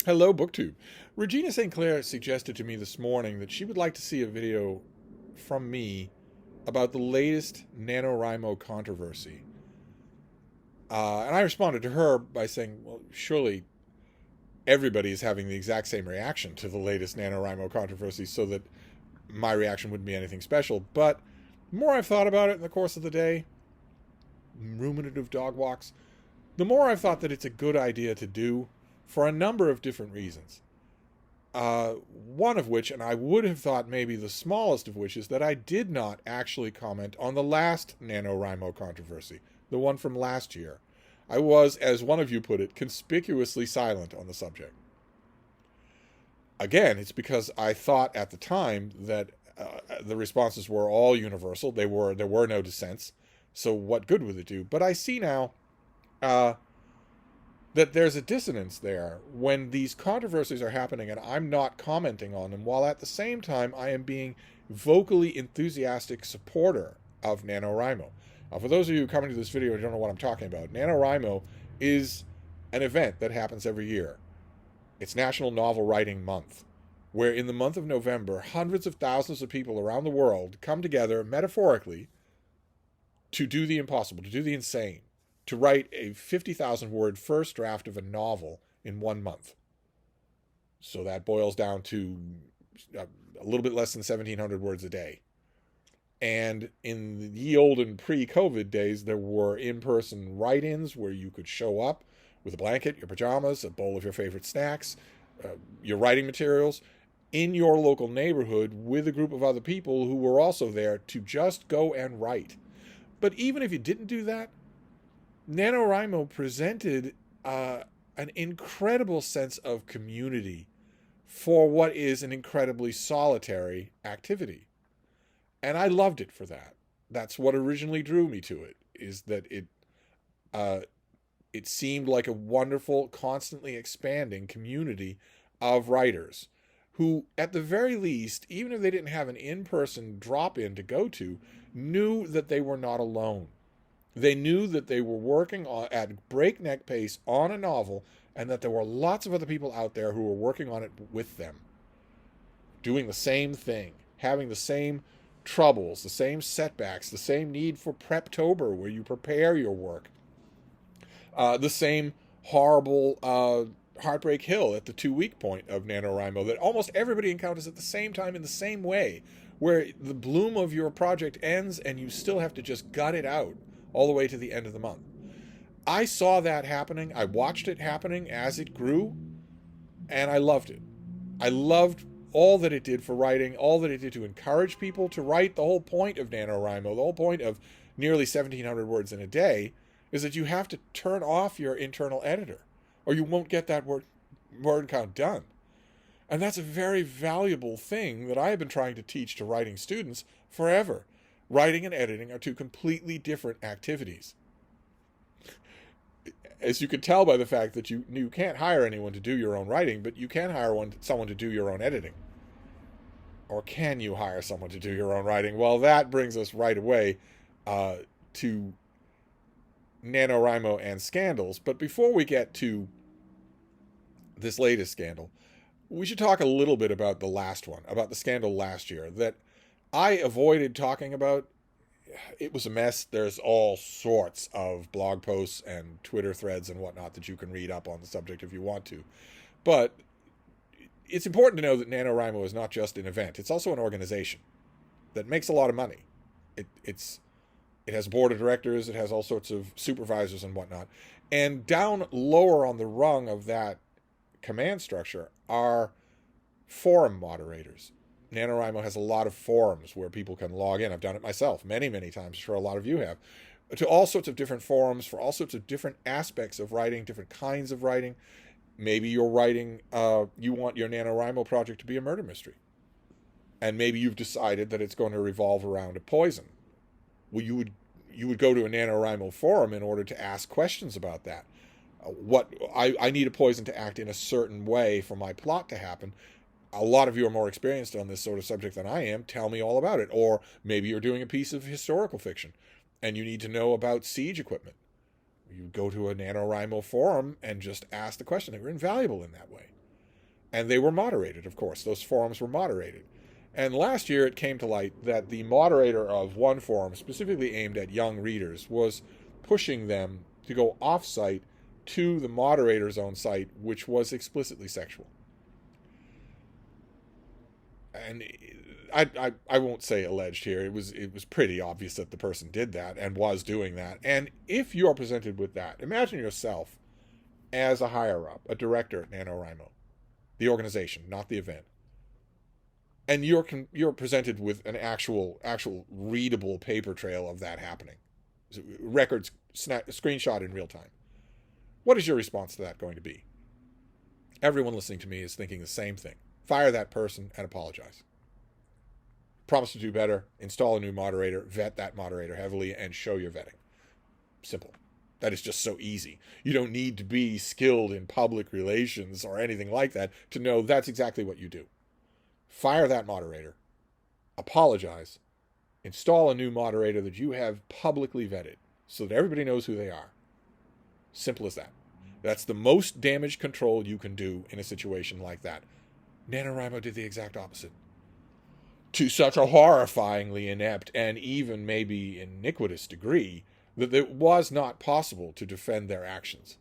Hello, BookTube. Regina St. Clair suggested to me this morning that she would like to see a video from me about the latest NaNoWriMo controversy. And I responded to her by saying, well, surely everybody is having the exact same reaction to the latest NaNoWriMo controversy, so that my reaction wouldn't be anything special. But the more I've thought about it in the course of the day, ruminative dog walks, the more I've thought that it's a good idea to do for a number of different reasons. One of which, and I would have thought maybe the smallest of which, is that I did not actually comment on the last NaNoWriMo controversy, the one from last year. I was, as one of you put it, conspicuously silent on the subject. Again, it's because I thought at the time that the responses were all universal. There were no dissents. So what good would it do? But I see now that there's a dissonance there when these controversies are happening and I'm not commenting on them, while at the same time I am being vocally enthusiastic supporter of NaNoWriMo. Now, for those of you coming to this video and don't know what I'm talking about, NaNoWriMo is an event that happens every year. It's National Novel Writing Month, where in the month of November, hundreds of thousands of people around the world come together, metaphorically, to do the impossible, to do the insane, to write a 50,000 word first draft of a novel in 1 month. So that boils down to a little bit less than 1,700 words a day. And in the ye olden pre-COVID days, there were in-person write-ins where you could show up with a blanket, your pajamas, a bowl of your favorite snacks, your writing materials, in your local neighborhood with a group of other people who were also there to just go and write. But even if you didn't do that, NaNoWriMo presented an incredible sense of community for what is an incredibly solitary activity. And I loved it for that. That's what originally drew me to it, is that it seemed like a wonderful, constantly expanding community of writers who, at the very least, even if they didn't have an in-person drop-in to go to, knew that they were not alone. They knew that they were working at breakneck pace on a novel, and that there were lots of other people out there who were working on it with them, doing the same thing, having the same troubles, the same setbacks, the same need for Preptober, where you prepare your work, the same horrible Heartbreak Hill at the 2-week point of NaNoWriMo that almost everybody encounters at the same time in the same way, where the bloom of your project ends and you still have to just gut it out all the way to the end of the month. I saw that happening. I watched it happening as it grew, and I loved it. I loved all that it did for writing, all that it did to encourage people to write. The whole point of NaNoWriMo, the whole point of nearly 1,700 words in a day, is that you have to turn off your internal editor, or you won't get that word count done. And that's a very valuable thing that I have been trying to teach to writing students forever. Writing and editing are two completely different activities. As you can tell by the fact that you can't hire anyone to do your own writing, but you can hire someone to do your own editing. Or can you hire someone to do your own writing? Well, that brings us right away to NaNoWriMo and scandals. But before we get to this latest scandal, we should talk a little bit about the last one, about the scandal last year that I avoided talking about. It was a mess. There's all sorts of blog posts and Twitter threads and whatnot that you can read up on the subject if you want to. But it's important to know that NaNoWriMo is not just an event. It's also an organization that makes a lot of money. It has a board of directors. It has all sorts of supervisors and whatnot. And down lower on the rung of that command structure are forum moderators. NaNoWriMo has a lot of forums where people can log in. I've done it myself many, many times. Sure, a lot of you have. To all sorts of different forums for all sorts of different aspects of writing, different kinds of writing. Maybe you're writing, you want your NaNoWriMo project to be a murder mystery. And maybe you've decided that it's going to revolve around a poison. Well, you would go to a NaNoWriMo forum in order to ask questions about that. I need a poison to act in a certain way for my plot to happen. A lot of you are more experienced on this sort of subject than I am. Tell me all about it. Or maybe you're doing a piece of historical fiction and you need to know about siege equipment. You go to a NaNoWriMo forum and just ask the question. They were invaluable in that way. And they were moderated, of course. Those forums were moderated. And last year it came to light that the moderator of one forum, specifically aimed at young readers, was pushing them to go off-site to the moderator's own site, which was explicitly sexual. And I won't say alleged here. It was pretty obvious that the person did that and was doing that. And if you are presented with that, imagine yourself as a higher-up, a director at NaNoWriMo, the organization, not the event. And you're presented with an actual readable paper trail of that happening. Records screenshot in real time. What is your response to that going to be? Everyone listening to me is thinking the same thing. Fire that person and apologize. Promise to do better, install a new moderator, vet that moderator heavily, and show your vetting. Simple. That is just so easy. You don't need to be skilled in public relations or anything like that to know that's exactly what you do. Fire that moderator, apologize, install a new moderator that you have publicly vetted so that everybody knows who they are. Simple as that. That's the most damage control you can do in a situation like that. NaNoWriMo did the exact opposite. To such a horrifyingly inept and even maybe iniquitous degree that it was not possible to defend their actions.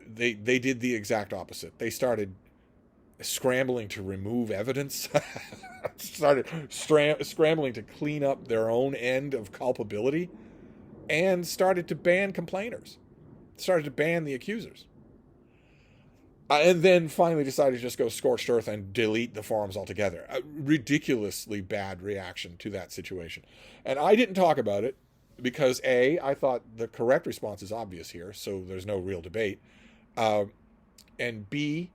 They did the exact opposite. They started scrambling to remove evidence, started scrambling to clean up their own end of culpability, and started to ban complainers, started to ban the accusers. And then finally decided to just go scorched earth and delete the forums altogether. A ridiculously bad reaction to that situation. And I didn't talk about it because A, I thought the correct response is obvious here, so there's no real debate. And B,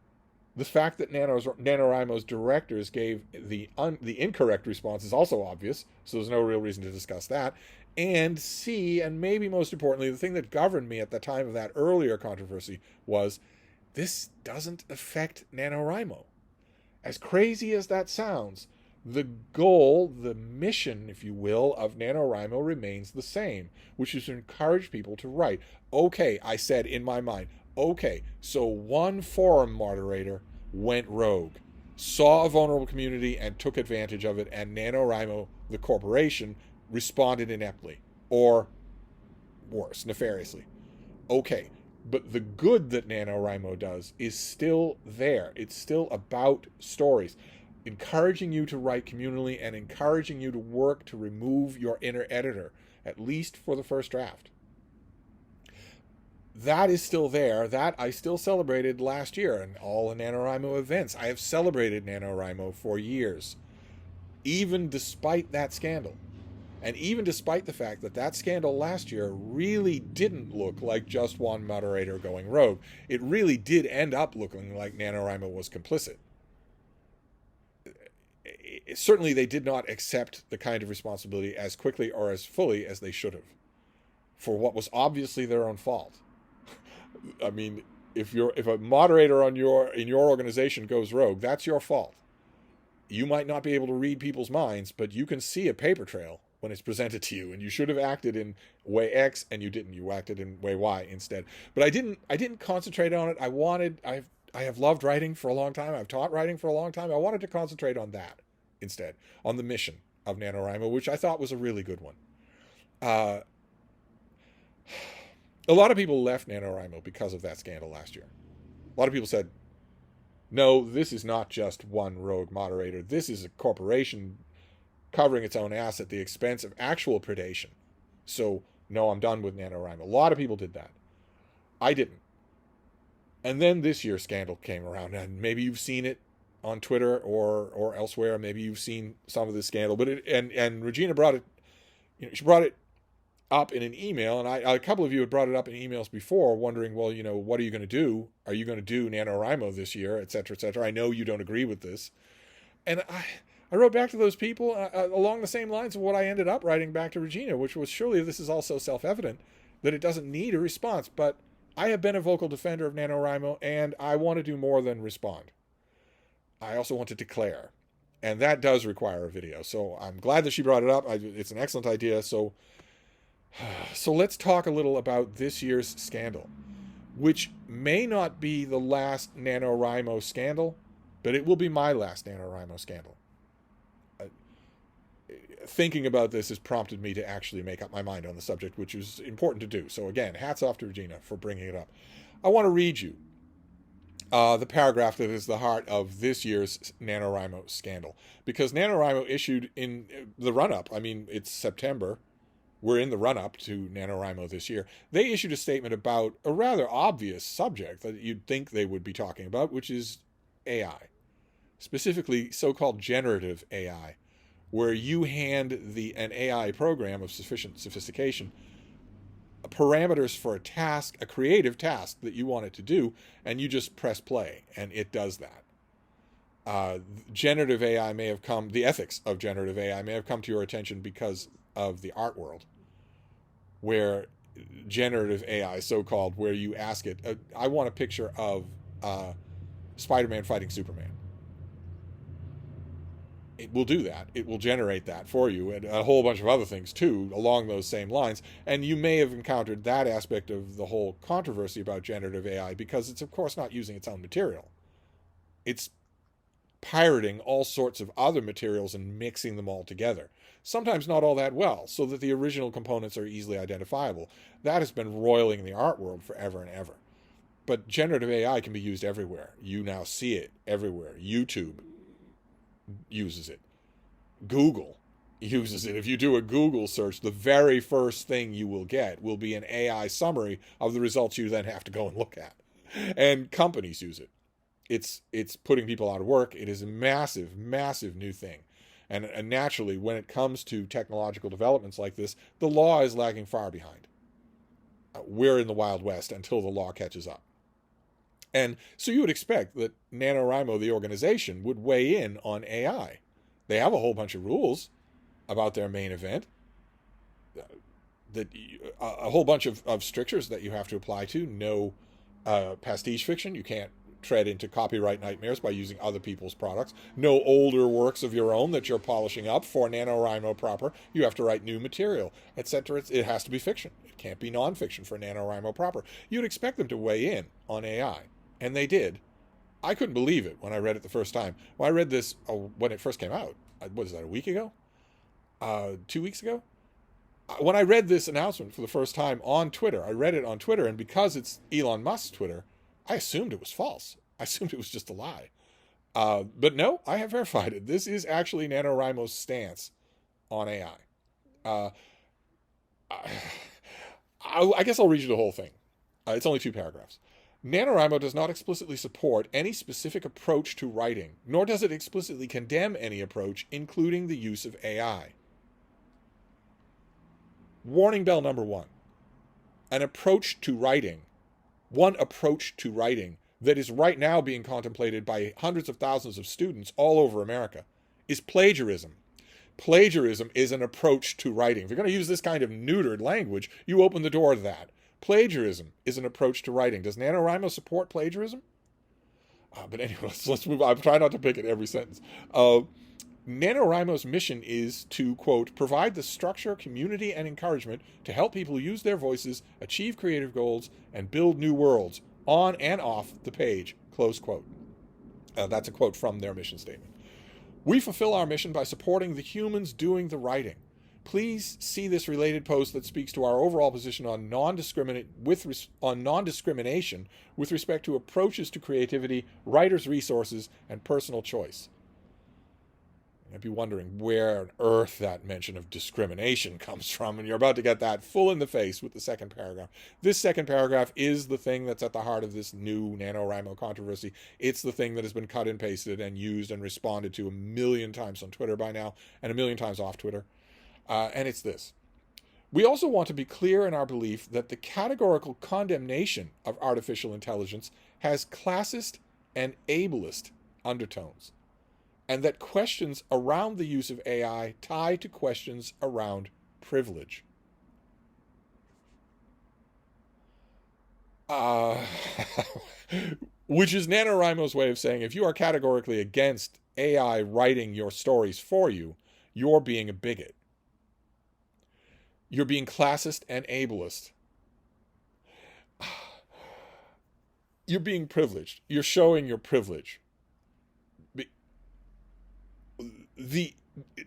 the fact that NaNoWriMo's directors gave the incorrect response is also obvious, so there's no real reason to discuss that. And C, and maybe most importantly, the thing that governed me at the time of that earlier controversy was this doesn't affect NaNoWriMo. As crazy as that sounds, the goal, the mission, if you will, of NaNoWriMo remains the same, which is to encourage people to write. Okay, I said in my mind, okay, so one forum moderator went rogue, saw a vulnerable community and took advantage of it, and NaNoWriMo, the corporation, responded ineptly, or worse, nefariously. Okay, but the good that NaNoWriMo does is still there. It's still about stories, encouraging you to write communally and encouraging you to work to remove your inner editor, at least for the first draft. That is still there. That I still celebrated last year in all the NaNoWriMo events. I have celebrated NaNoWriMo for years, even despite that scandal. And even despite the fact that that scandal last year really didn't look like just one moderator going rogue. It really did end up looking like NaNoWriMo was complicit. Certainly they did not accept the kind of responsibility as quickly or as fully as they should have for what was obviously their own fault. I mean, if a moderator in your organization goes rogue, that's your fault. You might not be able to read people's minds, but you can see a paper trail when it's presented to you, and you should have acted in way X and you didn't. You acted in way Y instead. But I didn't concentrate on it. I have loved writing for a long time. I've taught writing for a long time. I wanted to concentrate on that instead, on the mission of NaNoWriMo, which I thought was a really good one. A lot of people left NaNoWriMo because of that scandal last year. A lot of people said, no, this is not just one rogue moderator. This is a corporation covering its own ass at the expense of actual predation. So, no, I'm done with NaNoWriMo. A lot of people did that. I didn't. And then this year's scandal came around, and maybe you've seen it on Twitter or elsewhere. Maybe you've seen some of this scandal. But and Regina brought it, she brought it up in an email, and a couple of you had brought it up in emails before, wondering, well, what are you going to do? Are you going to do NaNoWriMo this year, et cetera, et cetera? I know you don't agree with this. And I wrote back to those people along the same lines of what I ended up writing back to Regina, which was, surely this is also self-evident that it doesn't need a response, but I have been a vocal defender of NaNoWriMo, and I want to do more than respond. I also want to declare, and that does require a video. So I'm glad that she brought it up. It's an excellent idea. So let's talk a little about this year's scandal. which may not be the last NaNoWriMo scandal, but it will be my last NaNoWriMo scandal. Thinking about this has prompted me to actually make up my mind on the subject, which is important to do. So again, hats off to Regina for bringing it up. I want to read you the paragraph that is the heart of this year's NaNoWriMo scandal, because NaNoWriMo issued in the run-up, I mean, it's September, we're in the run-up to NaNoWriMo this year, they issued a statement about a rather obvious subject that you'd think they would be talking about, which is AI, specifically so-called generative AI, where you hand an AI program of sufficient sophistication parameters for a task, a creative task that you want it to do, and you just press play, and it does that. Generative AI may have come, the ethics of generative AI may have come to your attention because of the art world, where generative AI, so-called, where you ask it, I want a picture of Spider-Man fighting Superman. It will do that. It will generate that for you, and a whole bunch of other things too along those same lines. And you may have encountered that aspect of the whole controversy about generative AI because it's of course not using its own material. It's pirating all sorts of other materials and mixing them all together. Sometimes not all that well, so that the original components are easily identifiable. That has been roiling in the art world forever and ever. But generative AI can be used everywhere. You now see it everywhere. YouTube uses it. Google uses it. If you do a Google search, the very first thing you will get will be an AI summary of the results you then have to go and look at. And companies use it. It's putting people out of work. It is a massive, massive new thing. And naturally, when it comes to technological developments like this, the law is lagging far behind. We're in the Wild West until the law catches up. And so you would expect that NaNoWriMo, the organization, would weigh in on AI. They have a whole bunch of rules about their main event, a whole bunch of strictures that you have to apply to. No pastiche fiction. You can't tread into copyright nightmares by using other people's products. No older works of your own that you're polishing up for NaNoWriMo proper. You have to write new material, etc. It has to be fiction. It can't be nonfiction for NaNoWriMo proper. You'd expect them to weigh in on AI. And they did. I couldn't believe it when I read it the first time. When I read this when it first came out, what is that, a week ago? 2 weeks ago? When I read this announcement for the first time on Twitter, I read it on Twitter, and because it's Elon Musk's Twitter, I assumed it was false. I assumed it was just a lie. But no, I have verified it. This is actually NaNoWriMo's stance on AI. I guess I'll read you the whole thing. It's only 2 paragraphs. NaNoWriMo does not explicitly support any specific approach to writing, nor does it explicitly condemn any approach, including the use of AI. Warning bell number 1. One approach to writing that is right now being contemplated by hundreds of thousands of students all over America is plagiarism. Plagiarism is an approach to writing. If you're going to use this kind of neutered language, you open the door to that. Plagiarism is an approach to writing. Does NaNoWriMo support plagiarism? But anyway, let's move on. I'm trying not to pick at every sentence. NaNoWriMo's mission is to, quote, provide the structure, community, and encouragement to help people use their voices, achieve creative goals, and build new worlds on and off the page, close quote. That's a quote from their mission statement. We fulfill our mission by supporting the humans doing the writing. Please see this related post that speaks to our overall position on non-discrimination with respect to approaches to creativity, writers' resources, and personal choice. You'd be wondering where on earth that mention of discrimination comes from, and you're about to get that full in the face with the second paragraph. This second paragraph is the thing that's at the heart of this new NaNoWriMo controversy. It's the thing that has been cut and pasted and used and responded to 1 million times on Twitter by now, and 1 million times off Twitter. And it's this. We also want to be clear in our belief that the categorical condemnation of artificial intelligence has classist and ableist undertones, and that questions around the use of AI tie to questions around privilege. Which is NaNoWriMo's way of saying if you are categorically against AI writing your stories for you, you're being a bigot. You're being classist and ableist. you're being privileged. You're showing your privilege. The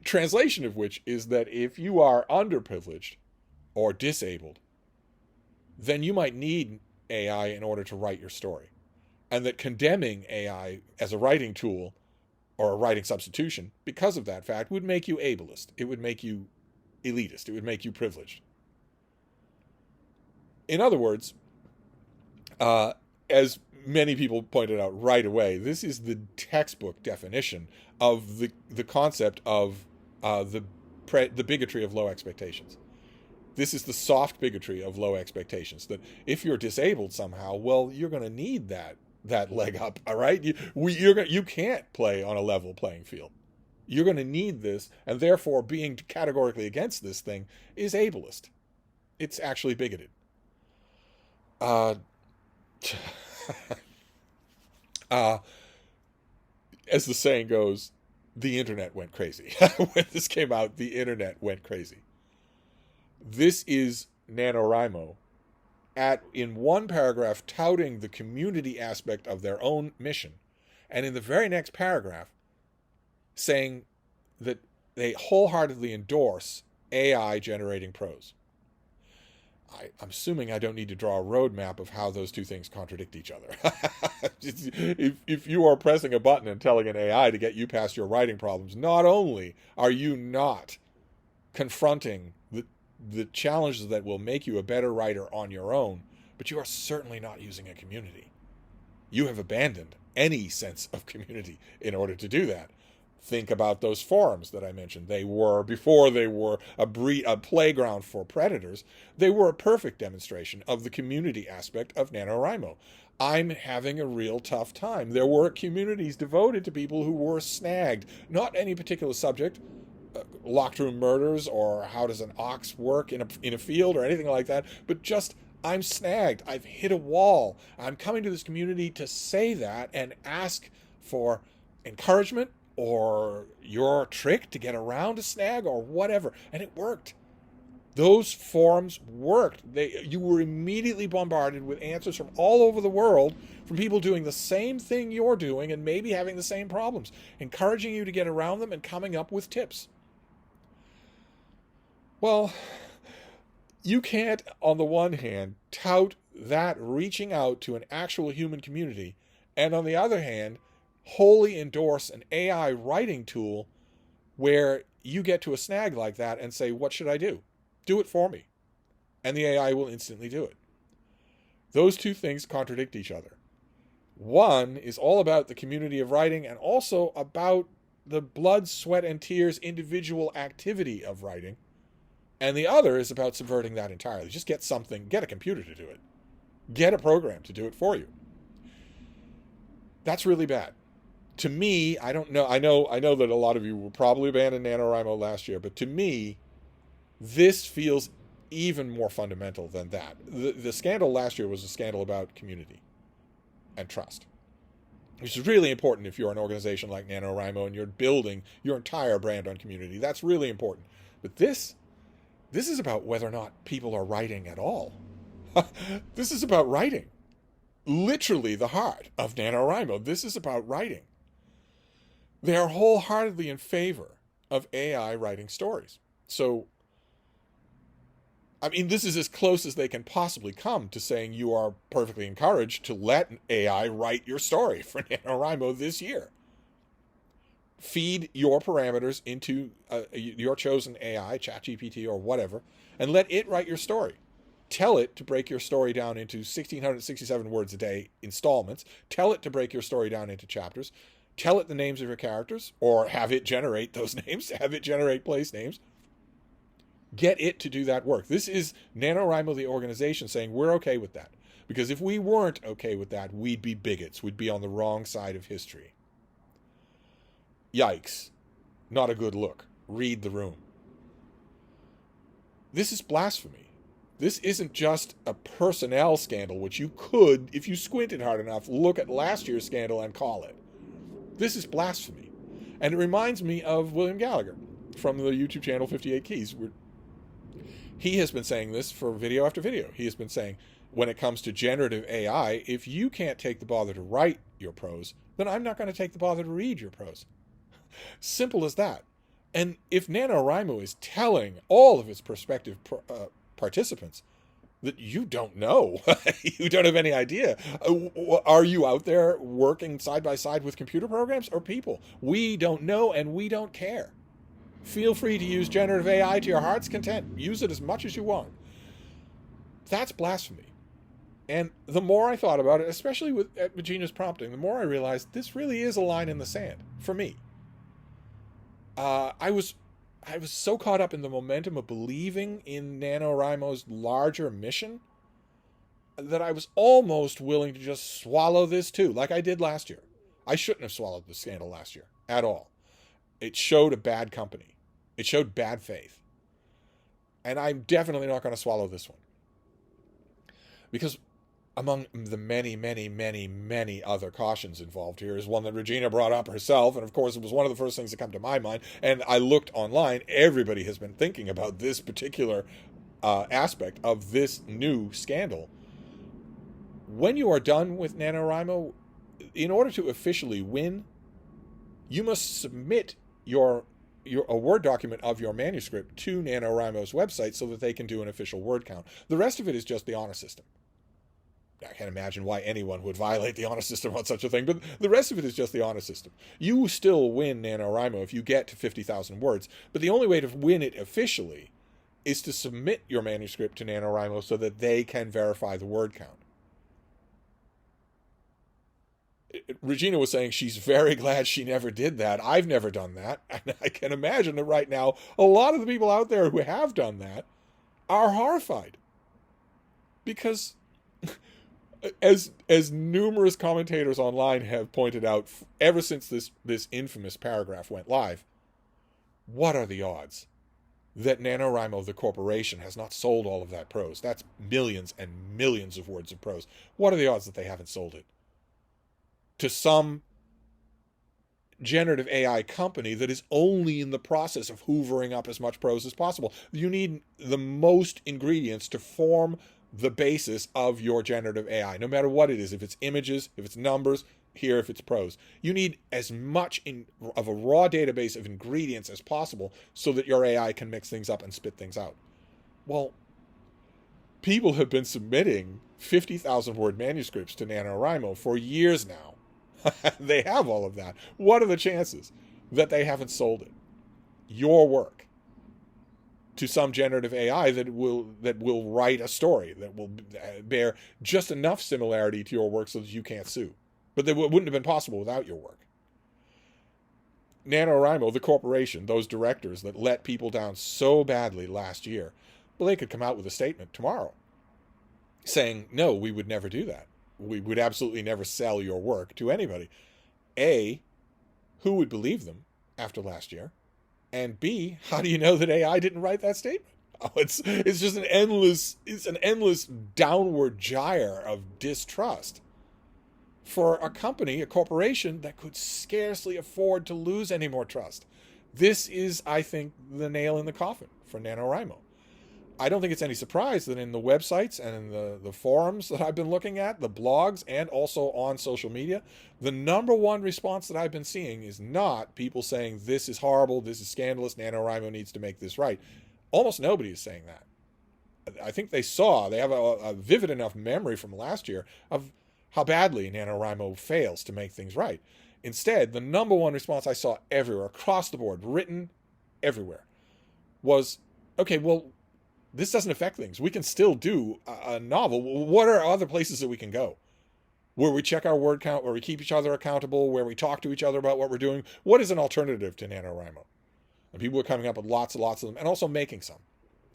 translation of which is that if you are underprivileged or disabled, then you might need AI in order to write your story. And that condemning AI as a writing tool or a writing substitution because of that fact would make you ableist. It would make you elitist. It would make you privileged. In other words, as many people pointed out right away, this is the textbook definition of the concept of the bigotry of low expectations. This is the soft bigotry of low expectations, that if you're disabled somehow, well, you're going to need that leg up, all right? You can't play on a level playing field. You're going to need this, and therefore being categorically against this thing is ableist. It's actually bigoted. As the saying goes, the internet went crazy. When this came out, the internet went crazy. This is NaNoWriMo in one paragraph touting the community aspect of their own mission, and in the very next paragraph saying that they wholeheartedly endorse AI generating prose. I'm assuming I don't need to draw a roadmap of how those two things contradict each other. If you are pressing a button and telling an AI to get you past your writing problems, not only are you not confronting the challenges that will make you a better writer on your own, but you are certainly not using a community. You have abandoned any sense of community in order to do that. Think about those forums that I mentioned. Before they were a playground for predators, they were a perfect demonstration of the community aspect of NaNoWriMo. I'm having a real tough time. There were communities devoted to people who were snagged, not any particular subject, locked room murders or how does an ox work in a field or anything like that, but just I'm snagged. I've hit a wall. I'm coming to this community to say that and ask for encouragement or your trick to get around a snag or whatever. And it worked. Those forums worked. You were immediately bombarded with answers from all over the world from people doing the same thing you're doing and maybe having the same problems, encouraging you to get around them and coming up with tips. Well, you can't, on the one hand, tout that reaching out to an actual human community, and on the other hand, wholly endorse an AI writing tool where you get to a snag like that and say, what should I do? Do it for me. And the AI will instantly do it. Those two things contradict each other. One is all about the community of writing and also about the blood, sweat, and tears individual activity of writing. And the other is about subverting that entirely. Just get a computer to do it. Get a program to do it for you. That's really bad. To me, I don't know. I know that a lot of you will probably abandon NaNoWriMo last year, but to me, this feels even more fundamental than that. The scandal last year was a scandal about community and trust, which is really important if you're an organization like NaNoWriMo and you're building your entire brand on community. That's really important. But this is about whether or not people are writing at all. This is about writing. Literally the heart of NaNoWriMo. This is about writing. They are wholeheartedly in favor of AI writing stories. So, I mean, this is as close as they can possibly come to saying you are perfectly encouraged to let AI write your story for NaNoWriMo this year. Feed your parameters into your chosen AI, ChatGPT or whatever, and let it write your story. Tell it to break your story down into 1,667 words a day installments. Tell it to break your story down into chapters. Tell it the names of your characters, or have it generate those names, have it generate place names. Get it to do that work. This is NaNoWriMo, the organization, saying we're okay with that. Because if we weren't okay with that, we'd be bigots. We'd be on the wrong side of history. Yikes. Not a good look. Read the room. This is blasphemy. This isn't just a personnel scandal, which you could, if you squinted hard enough, look at last year's scandal and call it. This is blasphemy. And it reminds me of William Gallagher from the YouTube channel 58 Keys. He has been saying this for video after video. He has been saying, when it comes to generative AI, if you can't take the bother to write your prose, then I'm not going to take the bother to read your prose. Simple as that. And if NaNoWriMo is telling all of its prospective participants that you don't know, you don't have any idea, are you out there working side by side with computer programs or people? We don't know and we don't care. Feel free to use generative AI to your heart's content. Use it as much as you want. That's blasphemy. And the more I thought about it, especially with Regina's prompting, the more I realized this really is a line in the sand for me. I was so caught up in the momentum of believing in NaNoWriMo's larger mission that I was almost willing to just swallow this too, like I did last year. I shouldn't have swallowed the scandal last year at all. It showed a bad company. It showed bad faith. And I'm definitely not going to swallow this one. Because among the many, many, many, many other cautions involved here is one that Regina brought up herself. And of course, it was one of the first things that come to my mind. And I looked online. Everybody has been thinking about this particular aspect of this new scandal. When you are done with NaNoWriMo, in order to officially win, you must submit a Word document of your manuscript to NaNoWriMo's website so that they can do an official word count. The rest of it is just the honor system. I can't imagine why anyone would violate the honor system on such a thing, but the rest of it is just the honor system. You still win NaNoWriMo if you get to 50,000 words, but the only way to win it officially is to submit your manuscript to NaNoWriMo so that they can verify the word count. Regina was saying she's very glad she never did that. I've never done that. And I can imagine that right now, a lot of the people out there who have done that are horrified. Because as numerous commentators online have pointed out, ever since this infamous paragraph went live, what are the odds that NaNoWriMo, the corporation, has not sold all of that prose? That's millions and millions of words of prose. What are the odds that they haven't sold it to some generative AI company that is only in the process of hoovering up as much prose as possible? You need the most ingredients to form the basis of your generative AI, no matter what it is. If it's images, if it's numbers, here if it's prose. You need as much of a raw database of ingredients as possible so that your AI can mix things up and spit things out. Well, people have been submitting 50,000 word manuscripts to NaNoWriMo for years now. They have all of that. What are the chances that they haven't sold it? Your work to some generative AI that will write a story that will bear just enough similarity to your work so that you can't sue. But that wouldn't have been possible without your work. NaNoWriMo, the corporation, those directors that let people down so badly last year, well, they could come out with a statement tomorrow saying, no, we would never do that. We would absolutely never sell your work to anybody. A, who would believe them after last year? And B, how do you know that AI didn't write that statement? Oh, it's just an endless downward gyre of distrust for a company, a corporation that could scarcely afford to lose any more trust. This is, I think, the nail in the coffin for NaNoWriMo. I don't think it's any surprise that in the websites and in the forums that I've been looking at, the blogs, and also on social media, the number one response that I've been seeing is not people saying this is horrible, this is scandalous, NaNoWriMo needs to make this right. Almost nobody is saying that. I think they have a vivid enough memory from last year of how badly NaNoWriMo fails to make things right. Instead, the number one response I saw everywhere, across the board, written everywhere, was, okay, well, this doesn't affect things. We can still do a novel. What are other places that we can go? Where we check our word count, where we keep each other accountable, where we talk to each other about what we're doing. What is an alternative to NaNoWriMo? And people are coming up with lots and lots of them, and also making some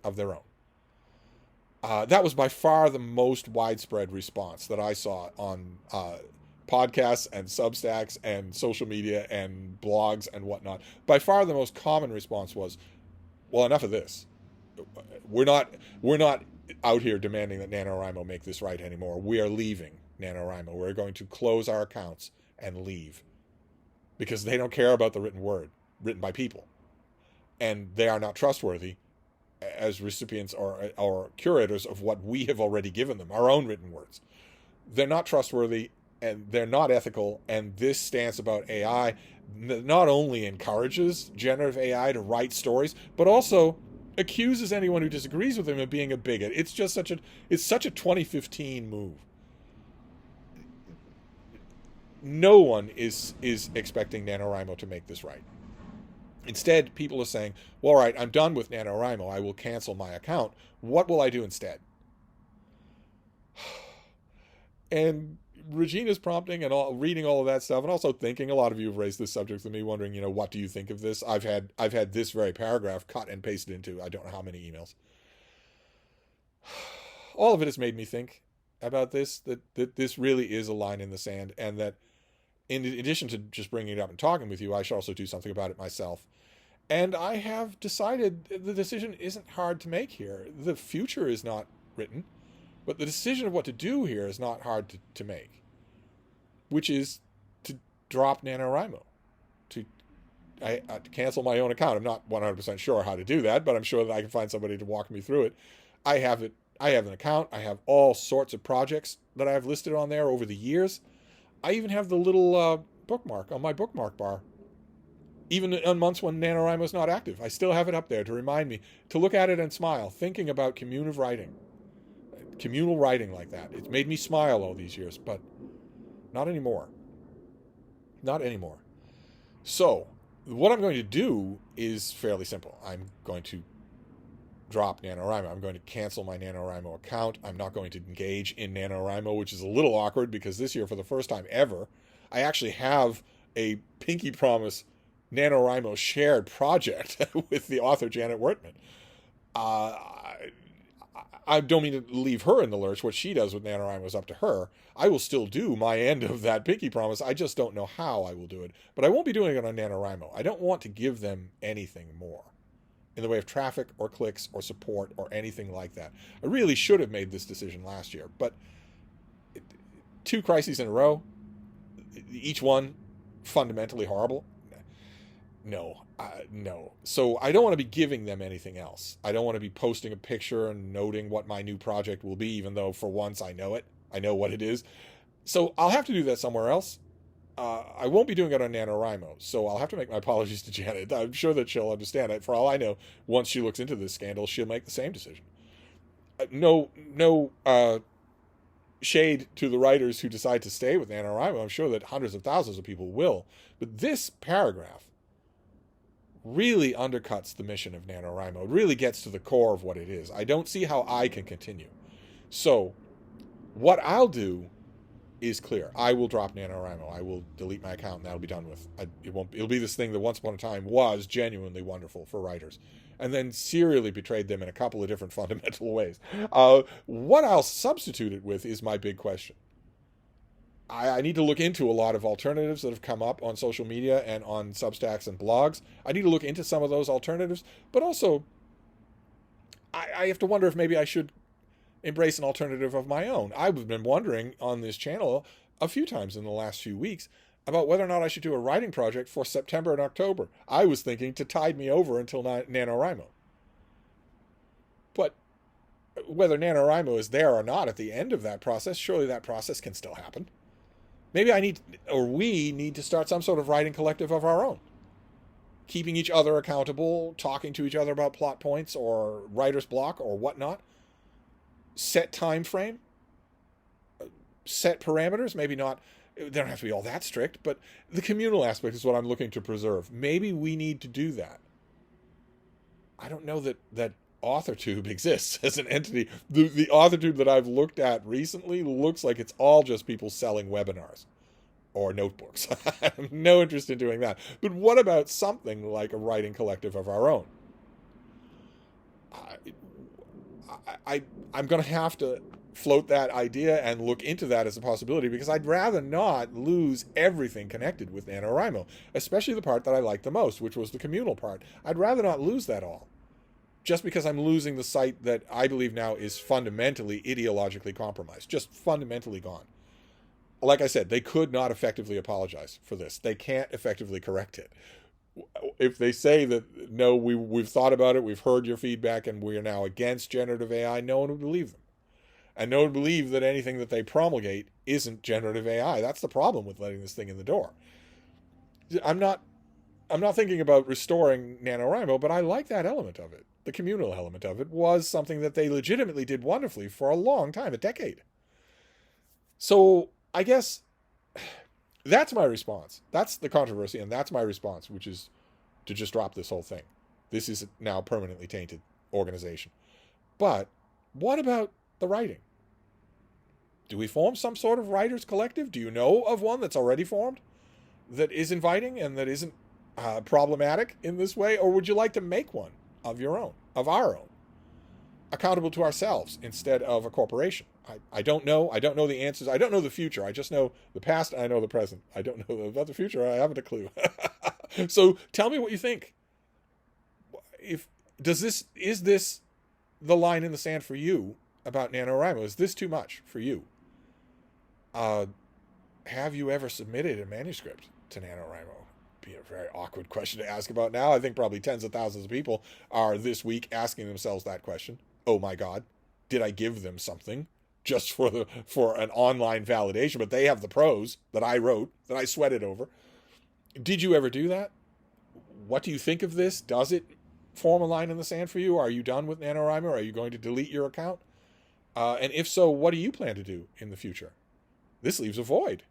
of their own. That was by far the most widespread response that I saw on podcasts and Substacks and social media and blogs and whatnot. By far the most common response was, well, enough of this. We're not out here demanding that NaNoWriMo make this right anymore. We are leaving NaNoWriMo. We're going to close our accounts and leave. Because they don't care about the written word, written by people. And they are not trustworthy. as recipients or curators of what we have already given them, our own written words. They're not trustworthy, and they're not ethical, and this stance about AI not only encourages generative AI to write stories, but also accuses anyone who disagrees with him of being a bigot. It's just such a 2015 move. No one is expecting NaNoWriMo to make this right. Instead, people are saying, well, all right, I'm done with NaNoWriMo. I will cancel my account. What will I do instead? And Regina's prompting and reading all of that stuff, and also thinking, a lot of you have raised this subject with me, wondering, what do you think of this? I've had this very paragraph cut and pasted into I don't know how many emails. All of it has made me think about this, that this really is a line in the sand, and that in addition to just bringing it up and talking with you, I should also do something about it myself. And I have decided the decision isn't hard to make here. The future is not written, but the decision of what to do here is not hard to make, which is to drop NaNoWriMo, to cancel my own account. I'm not 100% sure how to do that, but I'm sure that I can find somebody to walk me through it. I have an account. I have all sorts of projects that I've listed on there over the years. I even have the little bookmark on my bookmark bar. Even on months when NaNoWriMo is not active, I still have it up there to remind me to look at it and smile, thinking about communal writing like that. It's made me smile all these years, but not anymore. Not anymore. So, what I'm going to do is fairly simple. I'm going to drop NaNoWriMo. I'm going to cancel my NaNoWriMo account. I'm not going to engage in NaNoWriMo, which is a little awkward because this year, for the first time ever, I actually have a pinky promise NaNoWriMo shared project with the author Janet Wertman. I don't mean to leave her in the lurch. What she does with NaNoWriMo is up to her. I will still do my end of that pinky promise. I just don't know how I will do it. But I won't be doing it on NaNoWriMo. I don't want to give them anything more in the way of traffic or clicks or support or anything like that. I really should have made this decision last year, but 2 crises in a row, each one fundamentally horrible. No. So I don't want to be giving them anything else. I don't want to be posting a picture and noting what my new project will be, even though for once I know it. I know what it is. So I'll have to do that somewhere else. I won't be doing it on NaNoWriMo, so I'll have to make my apologies to Janet. I'm sure that she'll understand it. For all I know, once she looks into this scandal, she'll make the same decision. No shade to the writers who decide to stay with NaNoWriMo. I'm sure that hundreds of thousands of people will. But this paragraph really undercuts the mission of NaNoWriMo. It really gets to the core of what it is. I don't see how I can continue. So what I'll do is clear. I will drop NaNoWriMo. I will delete my account, and that'll be done with. It'll be this thing that once upon a time was genuinely wonderful for writers, and then serially betrayed them in a couple of different fundamental ways. What I'll substitute it with is my big question. I need to look into a lot of alternatives that have come up on social media and on Substacks and blogs. I need to look into some of those alternatives, but also I have to wonder if maybe I should embrace an alternative of my own. I've been wondering on this channel a few times in the last few weeks about whether or not I should do a writing project for September and October. I was thinking to tide me over until NaNoWriMo. But whether NaNoWriMo is there or not at the end of that process, surely that process can still happen. Maybe we need to start some sort of writing collective of our own. Keeping each other accountable, talking to each other about plot points or writer's block or whatnot. Set time frame, set parameters, maybe not, they don't have to be all that strict, but the communal aspect is what I'm looking to preserve. Maybe we need to do that. I don't know that AuthorTube exists as an entity. The AuthorTube that I've looked at recently looks like it's all just people selling webinars or notebooks. I have no interest in doing that. But what about something like a writing collective of our own? I'm going to have to float that idea and look into that as a possibility, because I'd rather not lose everything connected with NaNoWriMo, especially the part that I like the most, which was the communal part. I'd rather not lose that all, just because I'm losing the site that I believe now is fundamentally ideologically compromised, just fundamentally gone. Like I said, they could not effectively apologize for this. They can't effectively correct it. If they say that, no, we've thought about it, we've heard your feedback, and we are now against generative AI, no one would believe them. And no one would believe that anything that they promulgate isn't generative AI. That's the problem with letting this thing in the door. I'm not thinking about restoring NaNoWriMo, but I like that element of it. The communal element of it was something that they legitimately did wonderfully for a long time, a decade. So I guess that's my response. That's the controversy, and that's my response, which is to just drop this whole thing. This is now a permanently tainted organization. But what about the writing? Do we form some sort of writers collective? Do you know of one that's already formed that is inviting and that isn't problematic in this way? Or would you like to make one of your own, of our own, accountable to ourselves instead of a corporation? I don't know. I don't know the answers. I don't know the future. I just know the past and I know the present. I don't know about the future. I haven't a clue. So tell me what you think. Is this the line in the sand for you about NaNoWriMo? Is this too much for you? Have you ever submitted a manuscript to NaNoWriMo? Be a very awkward question to ask about now. I think probably tens of thousands of people are this week asking themselves that question. Oh my God, did I give them something just for an online validation? But they have the prose that I wrote, that I sweated over. Did you ever do that? What do you think of this? Does it form a line in the sand for you? Are you done with NaNoWriMo? Are you going to delete your account? And if so, what do you plan to do in the future? This leaves a void.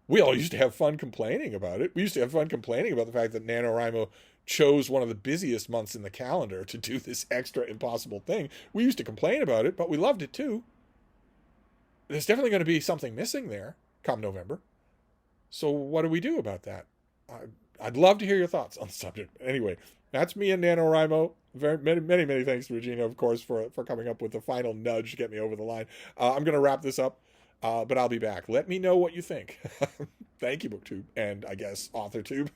We all used to have fun complaining about it. We used to have fun complaining about the fact that NaNoWriMo chose one of the busiest months in the calendar to do this extra impossible thing. We used to complain about it, but we loved it too. There's definitely going to be something missing there come November. So what do we do about that? I'd love to hear your thoughts on the subject. Anyway, that's me and NaNoWriMo. Very many thanks to Regina, of course, for coming up with the final nudge to get me over the line. I'm going to wrap this up, but I'll be back. Let me know what you think. Thank you, BookTube, and I guess AuthorTube.